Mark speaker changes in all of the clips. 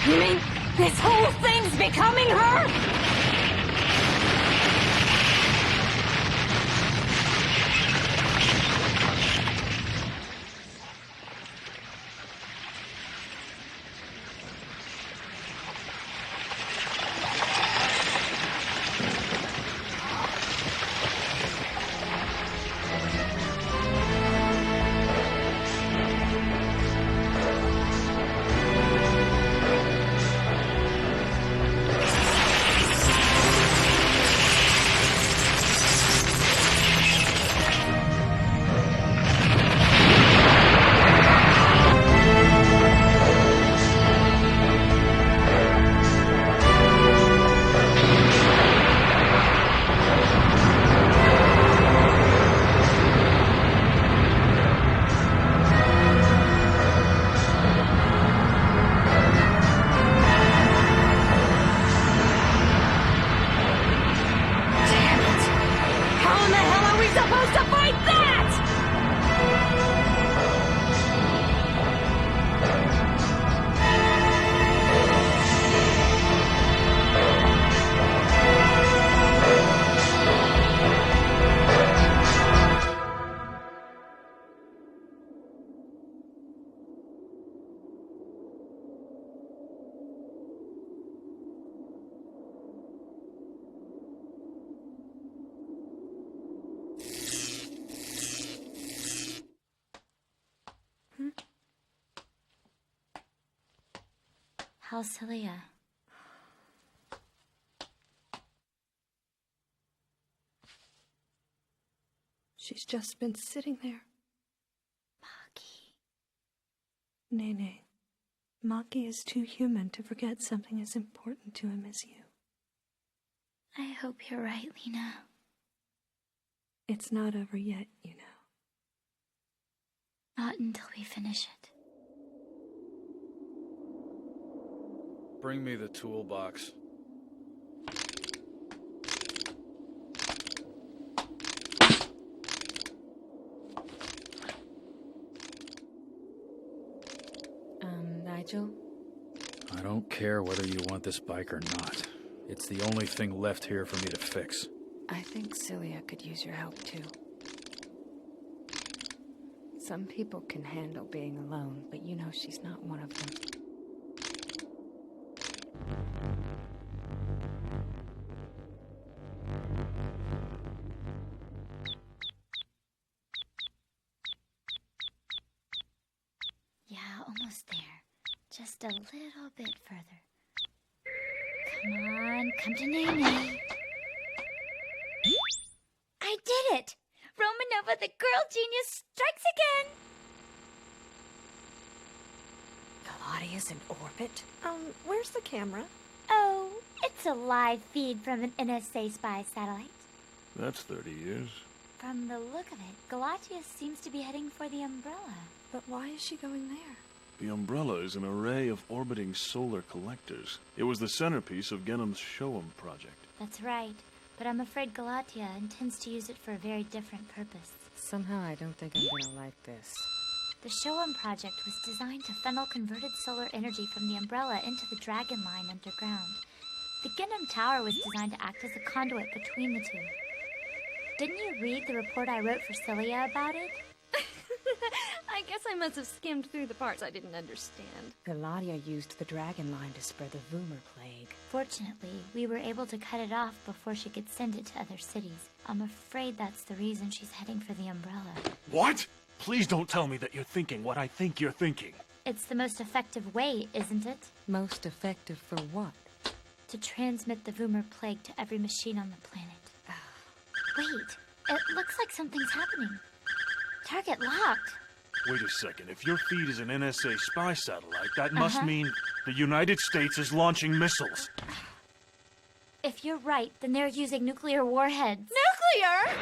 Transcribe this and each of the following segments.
Speaker 1: You mean this whole thing's becoming her?
Speaker 2: How's Celia?
Speaker 3: She's just been sitting there.
Speaker 2: Maki.
Speaker 3: Nene, Maki is too human to forget something as important to him as you.
Speaker 2: I hope you're right, Lena.
Speaker 3: It's not over yet, you know.
Speaker 2: Not until we finish it.
Speaker 4: Bring me the toolbox.
Speaker 5: Nigel?
Speaker 4: I don't care whether you want this bike or not. It's the only thing left here for me to fix.
Speaker 5: I think Celia could use your help, too. Some people can handle being alone, but you know she's not one of them.
Speaker 2: Yeah, almost there. Just a little bit further. Come on, come to Nene. I did it! Romanova, the girl genius, strikes again!
Speaker 5: Galadia's in orbit?
Speaker 3: Where's the camera?
Speaker 2: Oh, it's a live feed from an NSA spy satellite.
Speaker 6: That's 30 years.
Speaker 2: From the look of it, Galatia seems to be heading for the umbrella.
Speaker 3: But why is she going there?
Speaker 6: The umbrella is an array of orbiting solar collectors. It was the centerpiece of Genham's Shoem project.
Speaker 2: That's right, but I'm afraid Galatia intends to use it for a very different purpose.
Speaker 5: Somehow I don't think I'm gonna like this.
Speaker 2: The Shoem project was designed to funnel converted solar energy from the umbrella into the Dragon Line underground. The Genham Tower was designed to act as a conduit between the two. Didn't you read the report I wrote for Celia about it?
Speaker 3: I guess I must have skimmed through the parts I didn't understand.
Speaker 5: Galadia used the Dragon Line to spread the Voomer plague.
Speaker 2: Fortunately, we were able to cut it off before she could send it to other cities. I'm afraid that's the reason she's heading for the umbrella.
Speaker 6: What? Please don't tell me that you're thinking what I think you're thinking.
Speaker 2: It's the most effective way, isn't it?
Speaker 5: Most effective for what?
Speaker 2: To transmit the Voomer plague to every machine on the planet. Wait, it looks like something's happening. Target locked.
Speaker 6: Wait a second. If your feed is an NSA spy satellite, that must mean the United States is launching missiles.
Speaker 2: If you're right, then they're using nuclear warheads.
Speaker 3: Nuclear?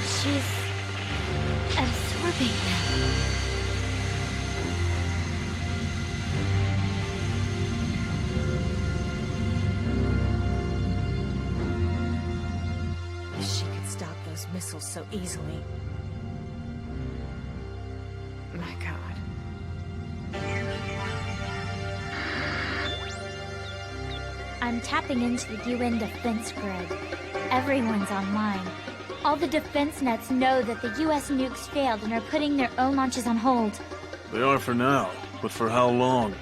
Speaker 2: She's absorbing them.
Speaker 5: Is she missiles so easily. My God.
Speaker 2: I'm tapping into the UN defense grid. Everyone's online. All the defense nets know that the US nukes failed and are putting their own launches on hold.
Speaker 6: They are for now, but for how long?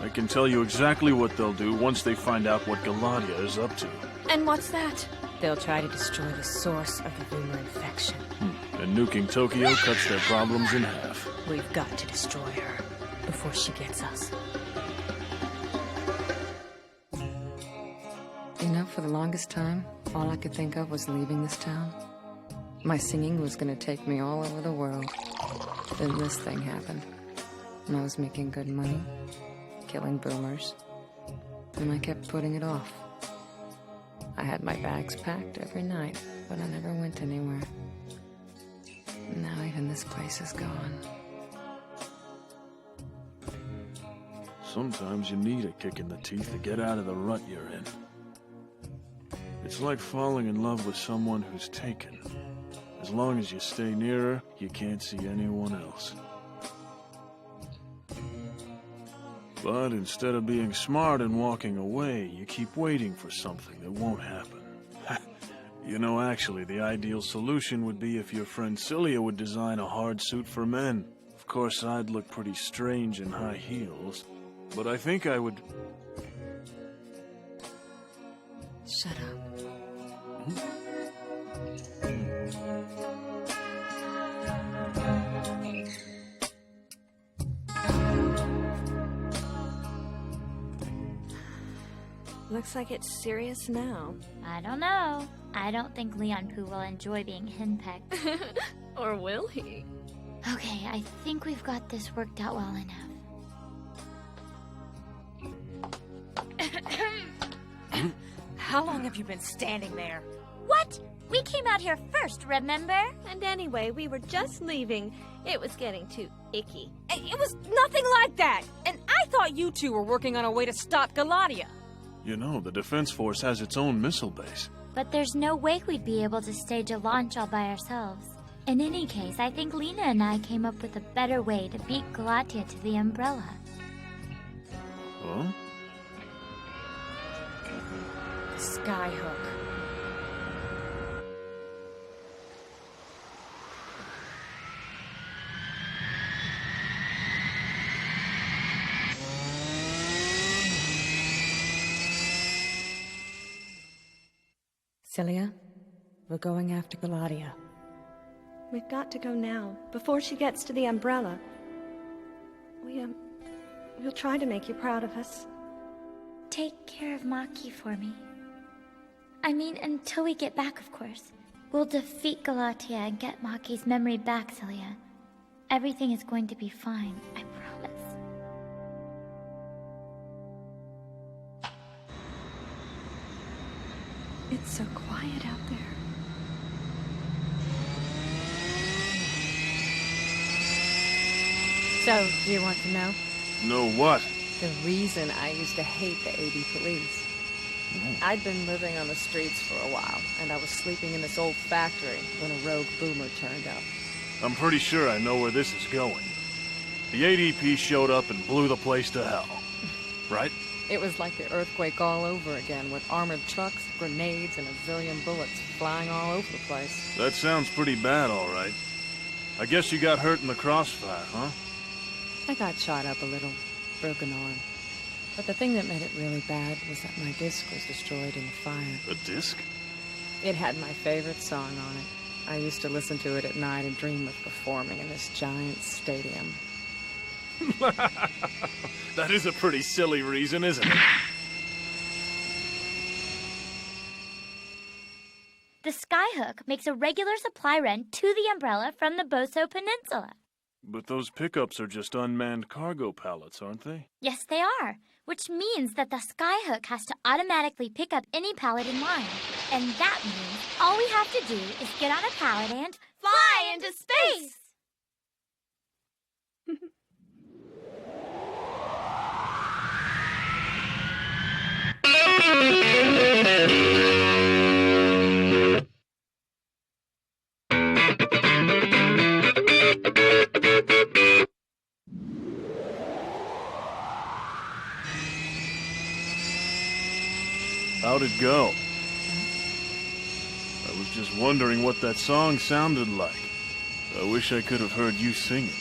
Speaker 6: I can tell you exactly what they'll do once they find out what Galadia is up to.
Speaker 5: And what's that? They'll try to destroy the source of the rumor infection.
Speaker 6: And nuking Tokyo cuts their problems in half.
Speaker 5: We've got to destroy her before she gets us. You know, for the longest time, all I could think of was leaving this town. My singing was gonna take me all over the world. Then this thing happened. And I was making good money, killing boomers. And I kept putting it off. I had my bags packed every night, but I never went anywhere. And now even this place is gone.
Speaker 6: Sometimes you need a kick in the teeth to get out of the rut you're in. It's like falling in love with someone who's taken. As long as you stay near her, you can't see anyone else. But instead of being smart and walking away, you keep waiting for something that won't happen. You know, actually, the ideal solution would be if your friend Celia would design a hard suit for men. Of course, I'd look pretty strange in high heels, but I think I would...
Speaker 5: Shut up.
Speaker 3: Looks like it's serious now.
Speaker 2: I don't know. I don't think Leon Pooh will enjoy being henpecked.
Speaker 3: Or will he?
Speaker 2: Okay, I think we've got this worked out well enough.
Speaker 1: How long have you been standing there?
Speaker 2: What? We came out here first, remember?
Speaker 3: And anyway, we were just leaving. It was getting too icky.
Speaker 1: It was nothing like that! And I thought you two were working on a way to stop Galadia.
Speaker 6: You know, the Defense Force has its own missile base.
Speaker 2: But there's no way we'd be able to stage a launch all by ourselves. In any case, I think Lena and I came up with a better way to beat Galatia to the Umbrella.
Speaker 6: Huh?
Speaker 5: Skyhook. Celia, we're going after Galadia.
Speaker 3: We've got to go now, before she gets to the Umbrella. We'll try to make you proud of us.
Speaker 2: Take care of Maki for me. I mean, until we get back, of course. We'll defeat Galatia and get Maki's memory back, Celia. Everything is going to be fine, I promise.
Speaker 3: It's so quiet out there.
Speaker 5: So, do you want to know?
Speaker 6: Know what?
Speaker 5: The reason I used to hate the AD police. I'd been living on the streets for a while, and I was sleeping in this old factory when a rogue boomer turned up.
Speaker 6: I'm pretty sure I know where this is going. The ADP showed up and blew the place to hell. Right?
Speaker 5: It was like the earthquake all over again, with armored trucks, grenades, and a zillion bullets flying all over the place.
Speaker 6: That sounds pretty bad, all right. I guess you got hurt in the crossfire, huh?
Speaker 5: I got shot up a little, broken arm. But the thing that made it really bad was that my disc was destroyed in the fire.
Speaker 6: A disc?
Speaker 5: It had my favorite song on it. I used to listen to it at night and dream of performing in this giant stadium.
Speaker 6: That is a pretty silly reason, isn't it?
Speaker 2: The Skyhook makes a regular supply run to the Umbrella from the Boso Peninsula.
Speaker 6: But those pickups are just unmanned cargo pallets, aren't they?
Speaker 2: Yes, they are, which means that the Skyhook has to automatically pick up any pallet in line. And that means all we have to do is get on a pallet and fly into space!
Speaker 6: How'd it go? I was just wondering what that song sounded like. I wish I could have heard you sing it.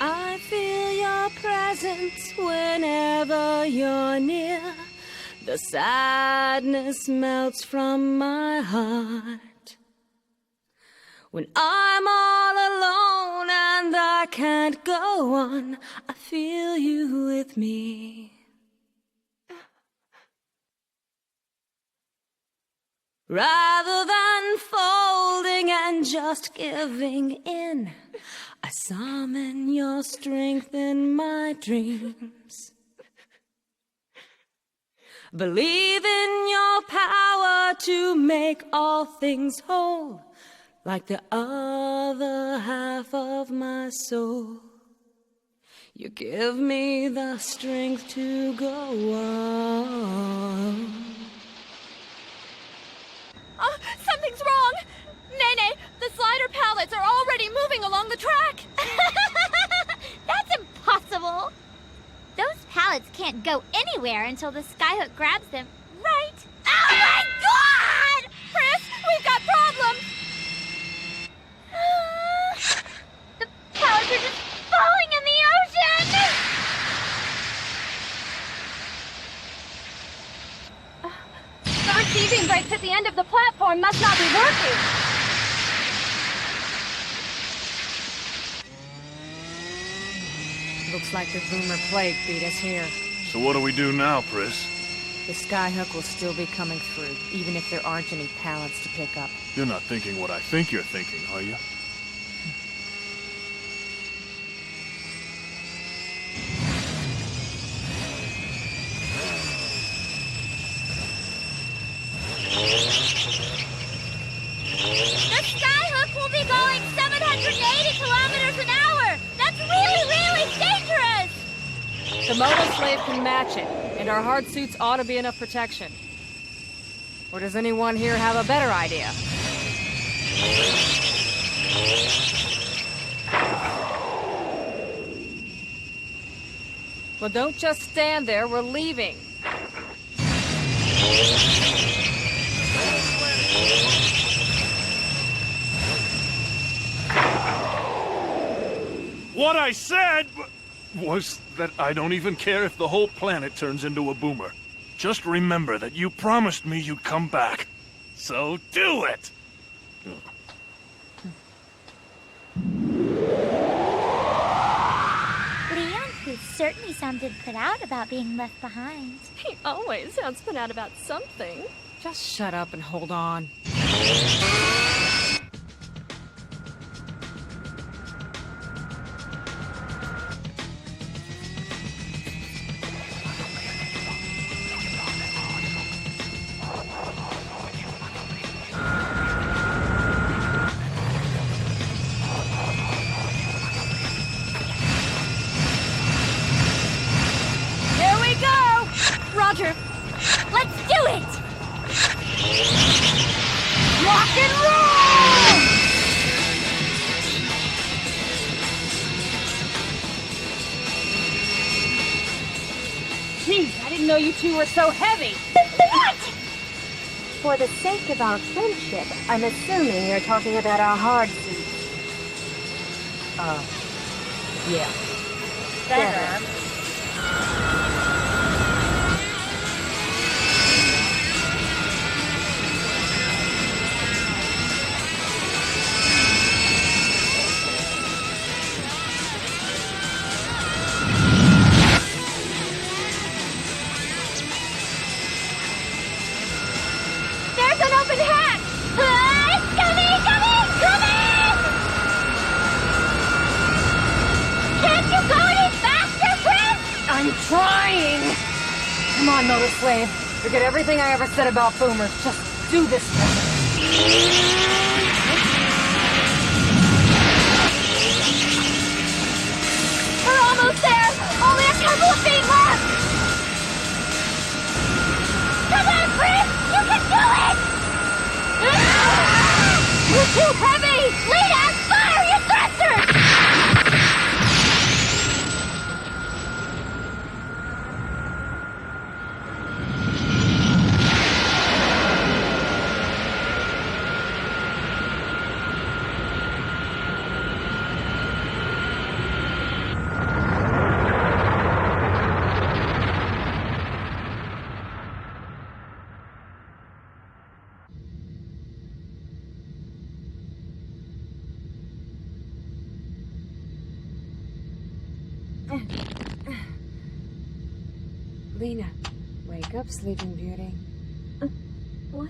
Speaker 1: I feel your presence whenever you're near. The sadness melts from my heart. When I'm all alone and I can't go on, I feel you with me. Rather than folding and just giving in, I summon your strength in my dreams. Believe in your power to make all things whole, like the other half of my soul. You give me the strength to go on.
Speaker 7: Something's wrong! Nene, the slider pallets are already moving along the track!
Speaker 2: That's impossible! Those pallets can't go anywhere until the skyhook grabs them, right? Oh my god!
Speaker 7: Chris, we've got problems!
Speaker 2: The pallets are just falling in the ocean!
Speaker 7: The receiving brakes at the end of the platform must not be working!
Speaker 1: Looks like the Boomer Plague beat us here.
Speaker 6: So what do we do now, Pris?
Speaker 1: The skyhook will still be coming through, even if there aren't any pallets to pick up.
Speaker 6: You're not thinking what I think you're thinking, are you?
Speaker 2: The skyhook will be going 780 kilometers an hour! That's really, really dangerous!
Speaker 1: The moto slave can match it, and our hard suits ought to be enough protection. Or does anyone here have a better idea? Well, don't just stand there, we're leaving.
Speaker 6: What I said was that I don't even care if the whole planet turns into a boomer. Just remember that you promised me you'd come back. So do it!
Speaker 2: Leon, who certainly sounded put out about being left behind.
Speaker 7: He always sounds put out about something.
Speaker 1: Just shut up and hold on.
Speaker 2: Roger. Let's do it! Rock and roll!
Speaker 1: Jeez, I didn't know you two were so heavy.
Speaker 2: What?
Speaker 8: For the sake of our friendship, I'm assuming you're talking about our hard suits.
Speaker 1: Yeah.
Speaker 8: Better.
Speaker 2: There's an open hatch! It's coming! Can't you go any faster, Chris?
Speaker 1: I'm trying! Come on, Motor Slave. Forget everything I ever said about boomers. Just do this for me.
Speaker 2: We're almost there! Only a couple of feet left! Come on, Chris! You can do it! You're too heavy! Lita, fire your thrusters!
Speaker 5: Lena, wake up, Sleeping Beauty.
Speaker 3: What?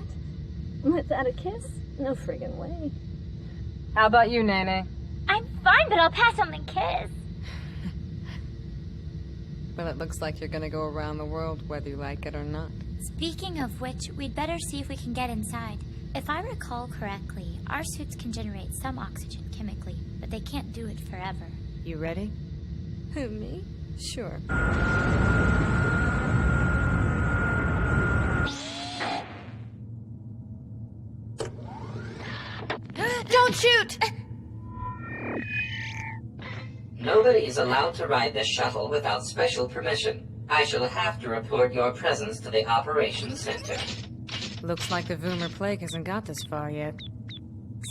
Speaker 3: Was that a kiss? No friggin' way.
Speaker 1: How about you, Nene?
Speaker 2: I'm fine, but I'll pass on the kiss.
Speaker 5: Well, it looks like you're gonna go around the world, whether you like it or not.
Speaker 2: Speaking of which, we'd better see if we can get inside. If I recall correctly, our suits can generate some oxygen chemically, but they can't do it forever.
Speaker 5: You ready?
Speaker 3: Who, me?
Speaker 5: Sure.
Speaker 7: Don't shoot!
Speaker 9: Nobody is allowed to ride this shuttle without special permission. I shall have to report your presence to the operations center.
Speaker 5: Looks like the Voomer plague hasn't got this far yet.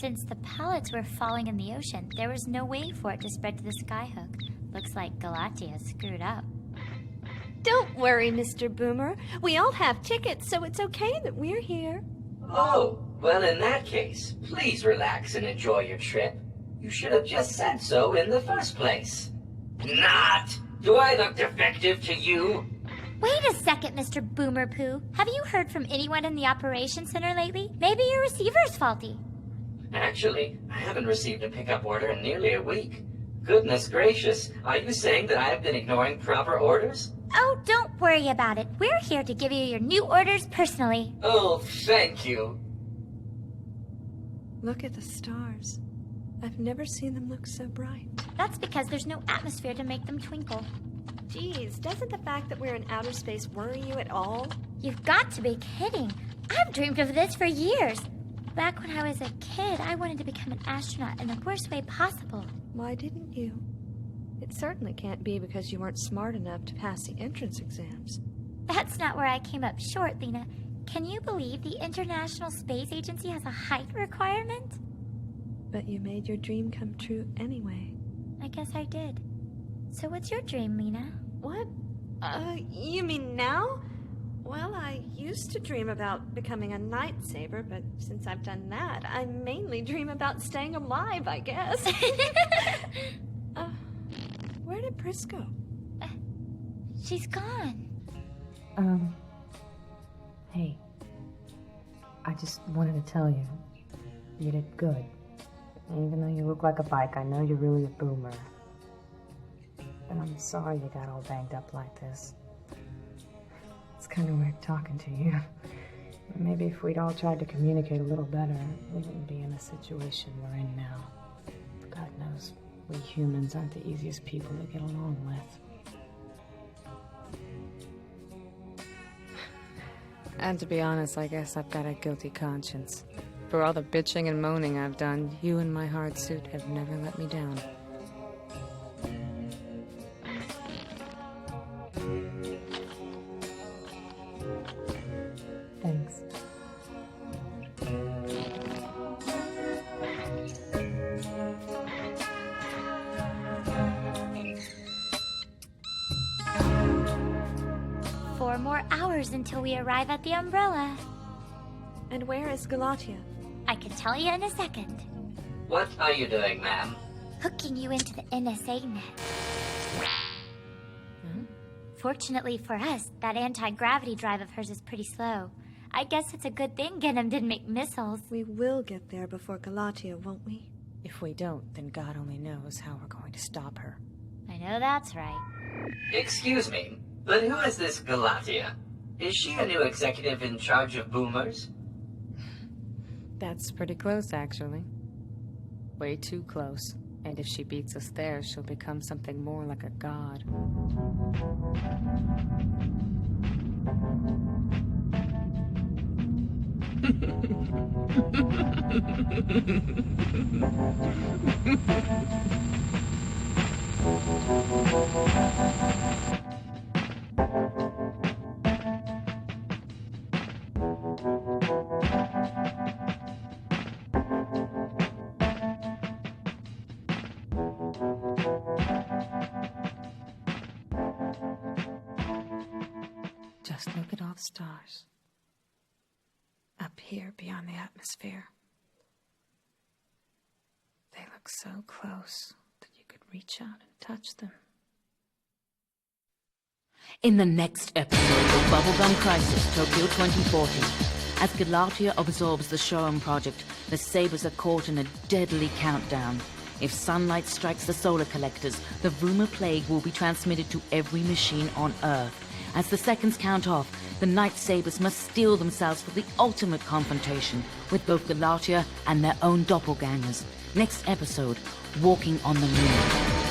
Speaker 2: Since the pellets were falling in the ocean, there was no way for it to spread to the skyhook. Looks like Galatia screwed up.
Speaker 3: Don't worry, Mr. Boomer. We all have tickets, so it's okay that we're here.
Speaker 9: Oh, well in that case, please relax and enjoy your trip. You should have just said so in the first place. Not! Do I look defective to you?
Speaker 2: Wait a second, Mr. Boomer Poo. Have you heard from anyone in the operations center lately? Maybe your receiver's faulty.
Speaker 9: Actually, I haven't received a pickup order in nearly a week. Goodness gracious, are you saying that I have been ignoring proper orders?
Speaker 2: Oh, don't worry about it. We're here to give you your new orders personally.
Speaker 9: Oh, thank you.
Speaker 3: Look at the stars. I've never seen them look so bright.
Speaker 2: That's because there's no atmosphere to make them twinkle.
Speaker 3: Geez, doesn't the fact that we're in outer space worry you at all?
Speaker 2: You've got to be kidding. I've dreamed of this for years. Back when I was a kid, I wanted to become an astronaut in the worst way possible.
Speaker 3: Why didn't you? It certainly can't be because you weren't smart enough to pass the entrance exams.
Speaker 2: That's not where I came up short, Lena. Can you believe the International Space Agency has a height requirement?
Speaker 3: But you made your dream come true anyway.
Speaker 2: I guess I did. So what's your dream, Lena?
Speaker 3: What? You mean now? Well, I used to dream about becoming a night saber, but since I've done that, I mainly dream about staying alive, I guess. Where did Pris go?
Speaker 2: She's gone.
Speaker 10: Hey. I just wanted to tell you, you did good. Even though you look like a bike, I know you're really a boomer. But I'm sorry you got all banged up like this. It's kind of weird talking to you. Maybe if we'd all tried to communicate a little better, we wouldn't be in the situation we're in now. God knows, we humans aren't the easiest people to get along with.
Speaker 5: And to be honest, I guess I've got a guilty conscience. For all the bitching and moaning I've done, you and my hard suit have never let me down.
Speaker 10: Thanks.
Speaker 2: 4 more hours until we arrive at the umbrella.
Speaker 3: And where is Galatia?
Speaker 2: I can tell you in a second.
Speaker 9: What are you doing, ma'am?
Speaker 2: Hooking you into the NSA net. Fortunately for us, that anti-gravity drive of hers is pretty slow. I guess it's a good thing Gundam didn't make missiles.
Speaker 3: We will get there before Galatia, won't we?
Speaker 5: If we don't, then God only knows how we're going to stop her.
Speaker 2: I know that's right.
Speaker 9: Excuse me, but who is this Galatia? Is she a new executive in charge of boomers?
Speaker 5: That's pretty close, actually. Way too close. And if she beats us there, she'll become something more like a god. Just look at all the stars. Up here beyond the atmosphere. They look so close that you could reach out and touch them.
Speaker 11: In the next episode of Bubblegum Crisis Tokyo 2040, as Galatia absorbs the Shoam project, the Sabers are caught in a deadly countdown. If sunlight strikes the solar collectors, the rumor plague will be transmitted to every machine on Earth. As the seconds count off, the Night Sabers must steel themselves for the ultimate confrontation with both Galatia and their own doppelgangers. Next episode, Walking on the Moon.